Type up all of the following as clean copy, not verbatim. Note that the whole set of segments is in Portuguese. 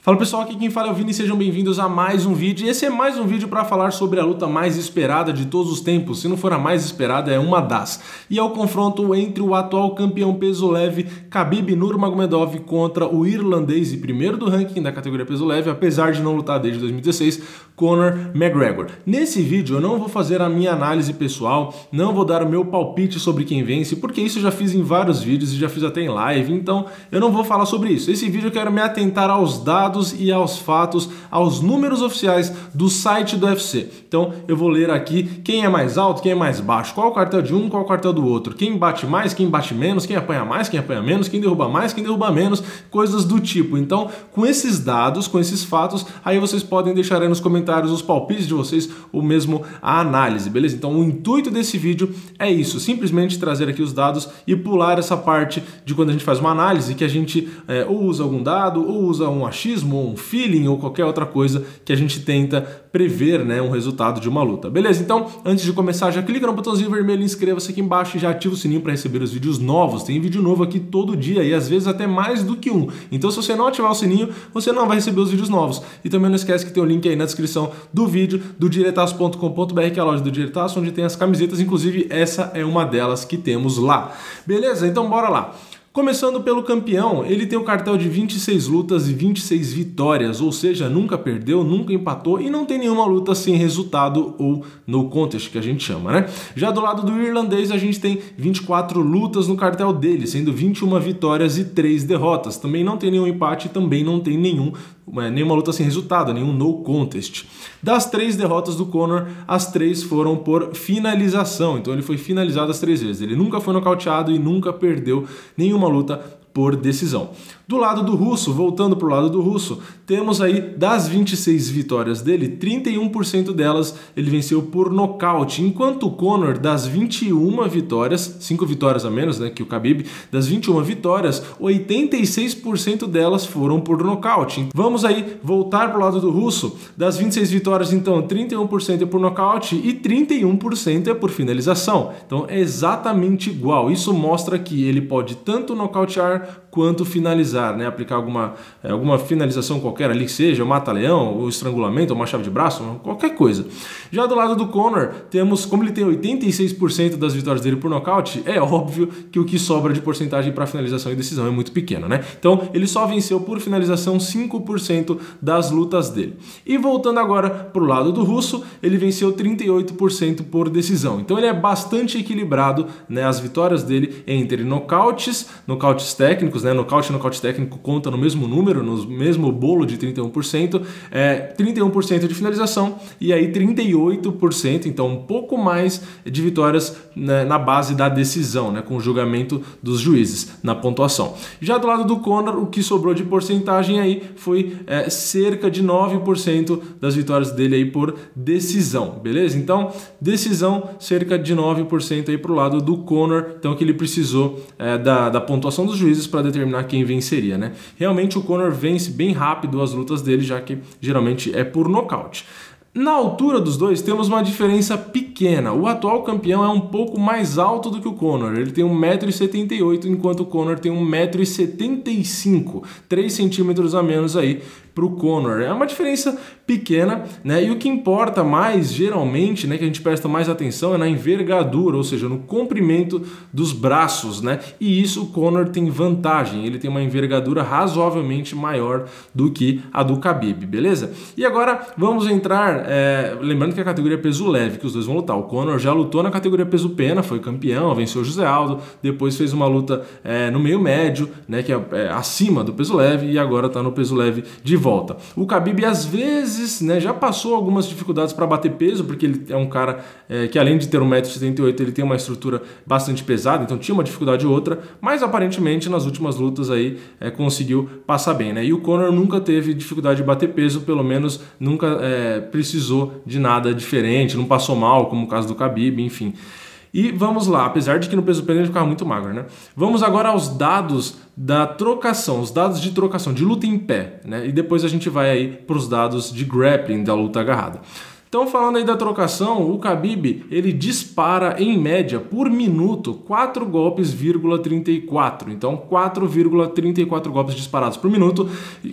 Fala pessoal, aqui quem fala é o Vini, sejam bem-vindos a mais um vídeo. E esse é mais um vídeo para falar sobre a luta mais esperada de todos os tempos. Se não for a mais esperada, é uma das. E é o confronto entre o atual campeão peso leve Khabib Nurmagomedov contra o irlandês e primeiro do ranking da categoria peso leve, apesar de não lutar desde 2016, Conor McGregor. Nesse vídeo eu não vou fazer a minha análise pessoal, não vou dar o meu palpite sobre quem vence, porque isso eu já fiz em vários vídeos e já fiz até em live, então eu não vou falar sobre isso. Esse vídeo eu quero me atentar aos dados e aos fatos, aos números oficiais do site do UFC. Então eu vou ler aqui quem é mais alto, quem é mais baixo, qual o cartel de um, qual o cartel do outro, quem bate mais, quem bate menos, quem apanha mais, quem apanha menos, quem derruba mais, quem derruba menos, coisas do tipo. Então, com esses dados, com esses fatos, aí vocês podem deixar aí nos comentários os palpites de vocês, ou mesmo a análise, beleza? Então o intuito desse vídeo é isso, simplesmente trazer aqui os dados e pular essa parte de quando a gente faz uma análise, que a gente ou usa algum dado, ou usa um achismo, ou um feeling, ou qualquer outra coisa que a gente tenta prever, né, um resultado de uma luta. Beleza? Então, antes de começar, já clica no botãozinho vermelho, inscreva-se aqui embaixo e já ativa o sininho para receber os vídeos novos. Tem vídeo novo aqui todo dia e às vezes até mais do que um. Então, se você não ativar o sininho, você não vai receber os vídeos novos. E também não esquece que tem o link aí na descrição do vídeo do diretaço.com.br, que é a loja do Diretaço, onde tem as camisetas, inclusive essa é uma delas que temos lá. Beleza? Então, bora lá. Começando pelo campeão, ele tem o cartel de 26 lutas e 26 vitórias, ou seja, nunca perdeu, nunca empatou e não tem nenhuma luta sem resultado ou no contest, que a gente chama, né? Já do lado do irlandês, a gente tem 24 lutas no cartel dele, sendo 21 vitórias e 3 derrotas. Também não tem nenhum empate, também não tem nenhuma luta sem resultado, nenhum no contest. Das 3 derrotas do Conor, as 3 foram por finalização, então ele foi finalizado as 3 vezes. Ele nunca foi nocauteado e nunca perdeu nenhuma luta por decisão. Do lado do russo, voltando para o lado do russo, temos aí das 26 vitórias dele, 31% delas ele venceu por nocaute, enquanto o Conor, das 21 vitórias, 5 vitórias a menos, né, que o Khabib, das 21 vitórias, 86% delas foram por nocaute. Vamos aí voltar para o lado do russo, das 26 vitórias, então 31% é por nocaute e 31% é por finalização. Então é exatamente igual. Isso mostra que ele pode tanto nocautear quanto finalizar, né? Aplicar alguma finalização qualquer ali, que seja o mata-leão, o estrangulamento, uma chave de braço, qualquer coisa. Já do lado do Conor, temos, como ele tem 86% das vitórias dele por nocaute, é óbvio que o que sobra de porcentagem para finalização e decisão é muito pequeno, né? Então ele só venceu por finalização 5% das lutas dele. E voltando agora para o lado do russo, ele venceu 38% por decisão. Então ele é bastante equilibrado, né? As vitórias dele entre nocautes técnicos, né? Nocaute e nocaute técnico conta no mesmo número, no mesmo bolo de 31%, 31% de finalização e aí 38%, então um pouco mais de vitórias, né, na base da decisão, né, com o julgamento dos juízes na pontuação. Já do lado do Conor, o que sobrou de porcentagem aí foi cerca de 9% das vitórias dele aí por decisão, beleza? Então, decisão cerca de 9% aí pro lado do Conor, então que ele precisou da pontuação dos juízes para determinar quem venceria, né? Realmente o Conor vence bem rápido as lutas dele, já que geralmente é por nocaute. Na altura dos dois temos uma diferença pequena. O atual campeão é um pouco mais alto do que o Conor. Ele tem 1,78 m, enquanto o Conor tem 1,75 m, 3 centímetros a menos aí para o Conor. É uma diferença pequena, né? E o que importa mais, geralmente, né, que a gente presta mais atenção é na envergadura, ou seja, no comprimento dos braços, né? E isso o Conor tem vantagem. Ele tem uma envergadura razoavelmente maior do que a do Khabib, beleza? E agora vamos entrar, lembrando que a categoria é peso leve, que os dois vão lutar. O Conor já lutou na categoria peso pena, foi campeão, venceu o José Aldo, depois fez uma luta no meio médio, né, que é acima do peso leve, e agora está no peso leve de volta. O Khabib às vezes, né, já passou algumas dificuldades para bater peso, porque ele é um cara que além de ter 1,78 m, ele tem uma estrutura bastante pesada, então tinha uma dificuldade ou outra, mas aparentemente nas últimas lutas aí conseguiu passar bem, né? E o Conor nunca teve dificuldade de bater peso, pelo menos nunca precisou de nada diferente, não passou mal, como o caso do Khabib, enfim. E vamos lá, apesar de que no peso pena ele ficava muito magro, né? Vamos agora aos dados da trocação, os dados de trocação, de luta em pé, né? E depois a gente vai aí para os dados de grappling da luta agarrada. Então, falando aí da trocação, o Khabib, ele dispara em média por minuto 4 golpes,34. Então, 4,34 golpes disparados por minuto,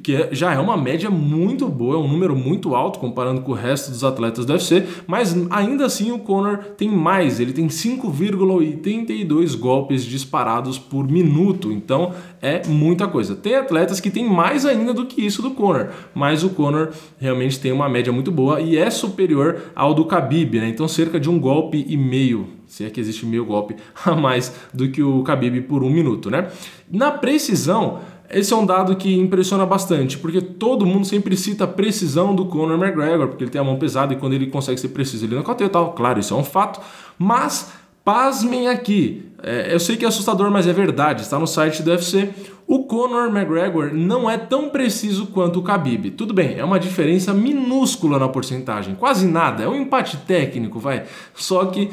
que já é uma média muito boa, é um número muito alto comparando com o resto dos atletas do UFC, mas ainda assim o Conor tem mais, ele tem 5,82 golpes disparados por minuto, então é muita coisa. Tem atletas que tem mais ainda do que isso do Conor, mas o Conor realmente tem uma média muito boa e é superior ao do Khabib, né? Então cerca de 1,5 golpe, se é que existe meio golpe a mais do que o Khabib por 1 minuto, né? Na precisão, esse é um dado que impressiona bastante, porque todo mundo sempre cita a precisão do Conor McGregor, porque ele tem a mão pesada e quando ele consegue ser preciso ele nocauteia e tal, claro, isso é um fato, mas pasmem aqui, eu sei que é assustador, mas é verdade, está no site do UFC. O Conor McGregor não é tão preciso quanto o Khabib. Tudo bem, é uma diferença minúscula na porcentagem, quase nada, é um empate técnico, vai. Só que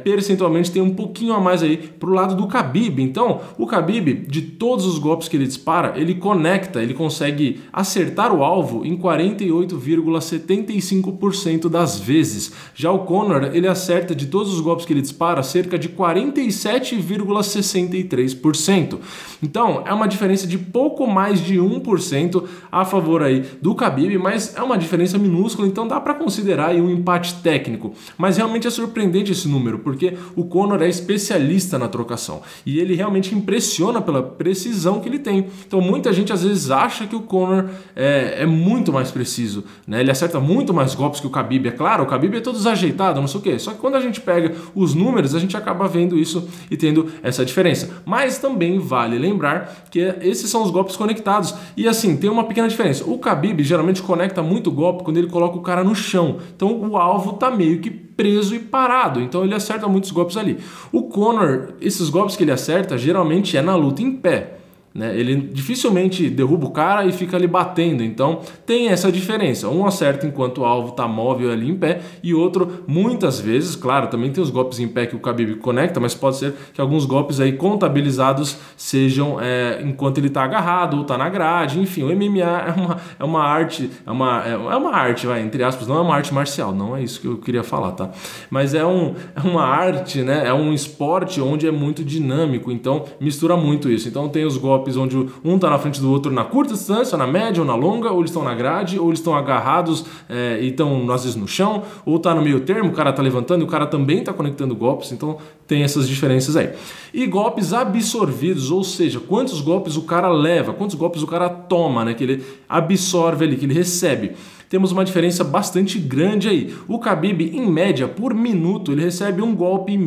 percentualmente tem um pouquinho a mais aí pro lado do Khabib. Então, o Khabib, de todos os golpes que ele dispara, ele conecta, ele consegue acertar o alvo em 48,75% das vezes. Já o Conor, ele acerta de todos os golpes que ele dispara cerca de 47,63%. Então, é uma diferença de pouco mais de 1% a favor aí do Khabib, mas é uma diferença minúscula, então dá para considerar aí um empate técnico. Mas realmente é surpreendente esse número, porque o Conor é especialista na trocação e ele realmente impressiona pela precisão que ele tem. Então muita gente às vezes acha que o Conor é muito mais preciso, né? Ele acerta muito mais golpes que o Khabib. É claro, o Khabib é todo desajeitado, não sei o quê. Só que quando a gente pega os números, a gente acaba vendo isso e tendo essa diferença. Mas também vale lembrar que esses são os golpes conectados. E assim, tem uma pequena diferença. O Khabib geralmente conecta muito golpe quando ele coloca o cara no chão. Então o alvo tá meio que preso e parado. Então ele acerta muitos golpes ali. O Conor, esses golpes que ele acerta, geralmente é na luta em pé. Ele dificilmente derruba o cara e fica ali batendo, então tem essa diferença. Um acerta enquanto o alvo está móvel ali em pé e outro, muitas vezes, claro, também tem os golpes em pé que o Khabib conecta, mas pode ser que alguns golpes aí contabilizados sejam enquanto ele está agarrado ou está na grade. Enfim, o MMA é uma arte, vai, entre aspas, não é uma arte marcial, não é isso que eu queria falar, tá? Mas é uma arte, né? É um esporte onde é muito dinâmico, então mistura muito isso. Então tem os golpes onde um está na frente do outro na curta distância, na média ou na longa, ou eles estão na grade, ou eles estão agarrados e estão às vezes no chão, ou está no meio termo, o cara está levantando e o cara também está conectando golpes, então tem essas diferenças aí. E golpes absorvidos, ou seja, quantos golpes o cara leva, quantos golpes o cara toma, né, que ele absorve ali, que ele recebe. Temos uma diferença bastante grande aí. O Khabib, em média, por minuto, ele recebe 1,5 golpe.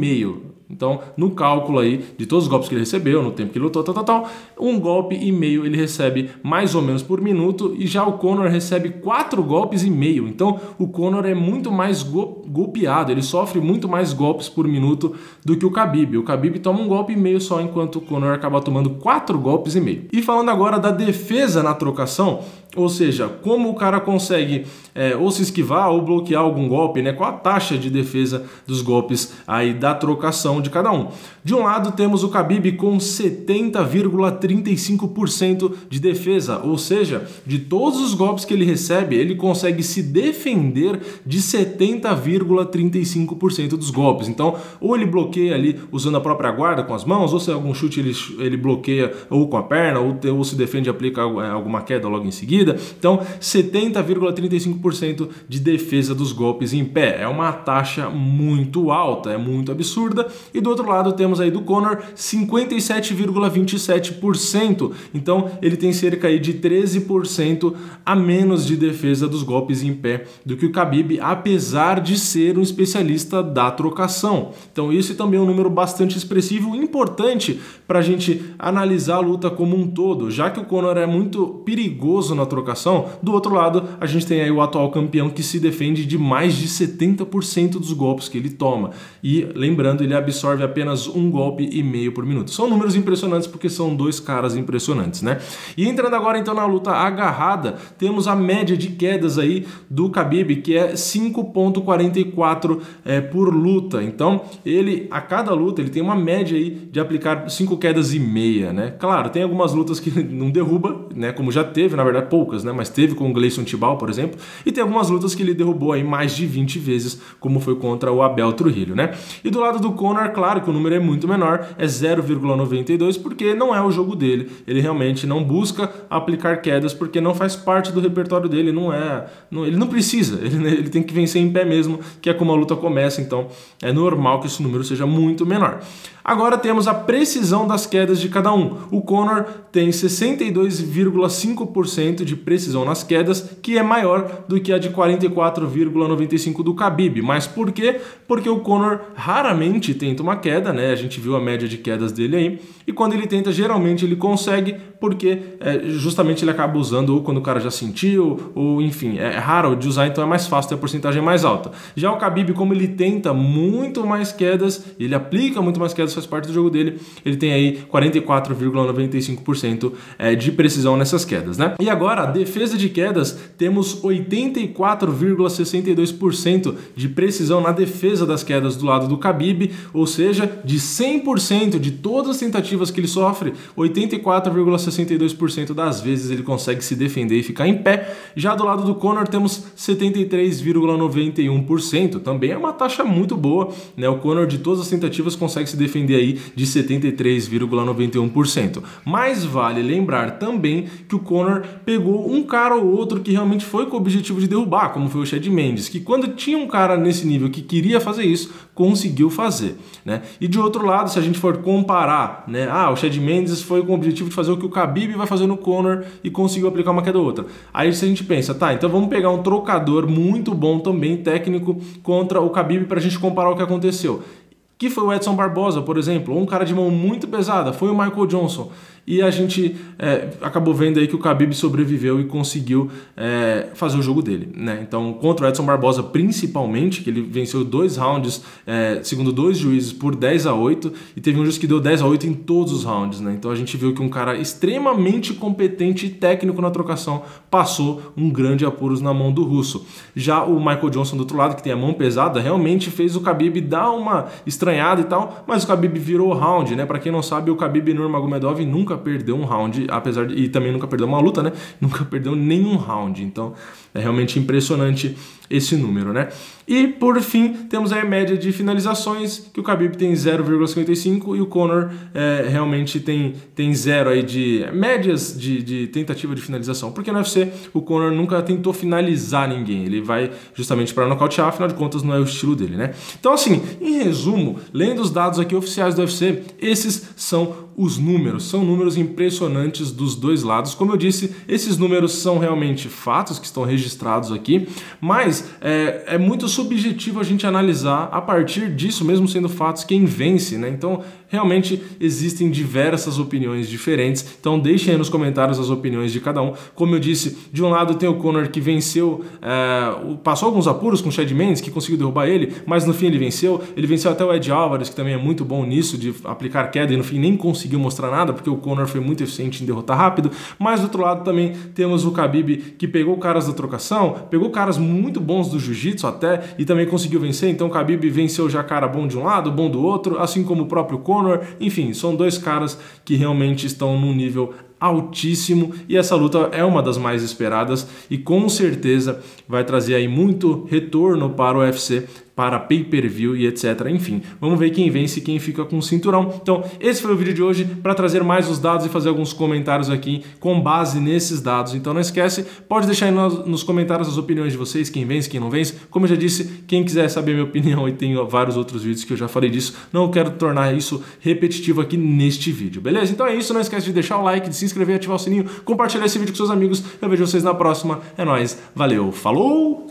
Então, no cálculo aí de todos os golpes que ele recebeu, no tempo que ele lutou, 1,5 golpe ele recebe mais ou menos por minuto, e já o Conor recebe 4,5 golpes. Então, o Conor é muito mais golpeado, ele sofre muito mais golpes por minuto do que o Khabib. O Khabib toma 1,5 golpe só, enquanto o Conor acaba tomando 4,5 golpes. E falando agora da defesa na trocação, ou seja, como o cara consegue ou se esquivar ou bloquear algum golpe, né? Qual a taxa de defesa dos golpes aí da trocação de cada um. De um lado temos o Khabib com 70,35% de defesa, ou seja, de todos os golpes que ele recebe, ele consegue se defender de 70,35% dos golpes. Então, ou ele bloqueia ali usando a própria guarda com as mãos, ou se é algum chute ele bloqueia ou com a perna, ou se defende e aplica alguma queda logo em seguida. Então, 70,35% de defesa dos golpes em pé. É uma taxa muito alta, é muito absurda. E do outro lado temos aí do Conor 57,27%. Então ele tem cerca aí de 13% a menos de defesa dos golpes em pé do que o Khabib, apesar de ser um especialista da trocação. Então isso também é um número bastante expressivo e importante para a gente analisar a luta como um todo, já que o Conor é muito perigoso na trocação. Do outro lado a gente tem aí o atual campeão que se defende de mais de 70% dos golpes que ele toma. E lembrando, ele é absorve apenas 1,5 golpe por minuto. São números impressionantes porque são dois caras impressionantes, né? E entrando agora então na luta agarrada, temos a média de quedas aí do Khabib, que é 5,44 por luta. Então, ele, a cada luta, ele tem uma média aí de aplicar 5,5 quedas, né? Claro, tem algumas lutas que não derruba, né? Como já teve, na verdade poucas, né? Mas teve com o Gleison Tibau, por exemplo, e tem algumas lutas que ele derrubou aí mais de 20 vezes, como foi contra o Abel Trujillo, né? E do lado do Conor, claro que o número é muito menor, é 0,92, porque não é o jogo dele. Ele realmente não busca aplicar quedas porque não faz parte do repertório dele, ele não precisa, ele tem que vencer em pé mesmo, que é como a luta começa, então é normal que esse número seja muito menor. Agora temos a precisão das quedas de cada um. O Conor tem 62,5% de precisão nas quedas, que é maior do que a de 44,95% do Khabib. Mas por quê? Porque o Conor raramente tenta uma queda, né? A gente viu a média de quedas dele aí. E quando ele tenta, geralmente ele consegue, porque justamente ele acaba usando ou quando o cara já sentiu, ou enfim, é raro de usar, então é mais fácil ter a porcentagem mais alta. Já o Khabib, como ele tenta muito mais quedas, ele aplica muito mais quedas, faz parte do jogo dele, ele tem aí 44,95% de precisão nessas quedas, né? E agora, a defesa de quedas, temos 84,62% de precisão na defesa das quedas do lado do Khabib, ou seja, de 100% de todas as tentativas que ele sofre, 84,62% das vezes ele consegue se defender e ficar em pé. Já do lado do Conor temos 73,91%, também é uma taxa muito boa, né? O Conor de todas as tentativas consegue se defender aí de 73,91%. Mas vale lembrar também que o Conor pegou um cara ou outro que realmente foi com o objetivo de derrubar, como foi o Chad Mendes, que quando tinha um cara nesse nível que queria fazer isso, conseguiu fazer, né? E de outro lado, se a gente for comparar, né? O Chad Mendes foi com o objetivo de fazer o que o Khabib vai fazer no Conor e conseguiu aplicar uma queda ou outra. Aí se a gente pensa, tá, então vamos pegar um trocador muito bom também, técnico, contra o Khabib para a gente comparar o que aconteceu. Que foi o Edson Barboza, por exemplo, ou um cara de mão muito pesada, foi o Michael Johnson. E a gente acabou vendo aí que o Khabib sobreviveu e conseguiu fazer o jogo dele, né? Então, contra o Edson Barboza, principalmente, que ele venceu 2 rounds, segundo 2 juízes, por 10-8, e teve um juiz que deu 10-8 em todos os rounds, né? Então a gente viu que um cara extremamente competente e técnico na trocação passou um grande apuros na mão do russo. Já o Michael Johnson do outro lado, que tem a mão pesada, realmente fez o Khabib dar uma estranhada e tal, mas o Khabib virou o round, né? Para quem não sabe, o Khabib Nurmagomedov nunca perdeu um round, e também nunca perdeu uma luta, né? Nunca perdeu nenhum round. Então é realmente impressionante esse número, né? E por fim, temos aí a média de finalizações, que o Khabib tem 0,55 e o Conor realmente tem 0 aí de médias de tentativa de finalização, porque no UFC o Conor nunca tentou finalizar ninguém, ele vai justamente para nocautear, afinal de contas não é o estilo dele, né? Então assim, em resumo, lendo os dados aqui oficiais do UFC, esses são os números, são números impressionantes dos dois lados. Como eu disse, esses números são realmente fatos que estão registrados aqui, mas é muito subjetivo a gente analisar a partir disso, mesmo sendo fatos, quem vence, né? Então, realmente existem diversas opiniões diferentes, então deixem aí nos comentários as opiniões de cada um. Como eu disse, de um lado tem o Conor que venceu, passou alguns apuros com o Chad Mendes, que conseguiu derrubar ele, mas no fim ele venceu até o Ed Alvarez, que também é muito bom nisso, de aplicar queda, e no fim nem conseguiu mostrar nada, porque o Conor foi muito eficiente em derrotar rápido. Mas do outro lado também temos o Khabib, que pegou caras da trocação, pegou caras muito bons do jiu-jitsu até, e também conseguiu vencer. Então o Khabib venceu já cara bom de um lado, bom do outro, assim como o próprio Conor. Enfim, são dois caras que realmente estão num nível altíssimo, e essa luta é uma das mais esperadas e com certeza vai trazer aí muito retorno para o UFC, para pay-per-view e etc. Enfim, vamos ver quem vence e quem fica com o cinturão. Então, esse foi o vídeo de hoje para trazer mais os dados e fazer alguns comentários aqui com base nesses dados. Então não esquece, pode deixar aí nos comentários as opiniões de vocês, quem vence, quem não vence. Como eu já disse, quem quiser saber minha opinião, e tem vários outros vídeos que eu já falei disso, não quero tornar isso repetitivo aqui neste vídeo, beleza? Então é isso, não esquece de deixar o like, de se inscrever, ativar o sininho, compartilhar esse vídeo com seus amigos. Eu vejo vocês na próxima. É nóis, valeu, falou!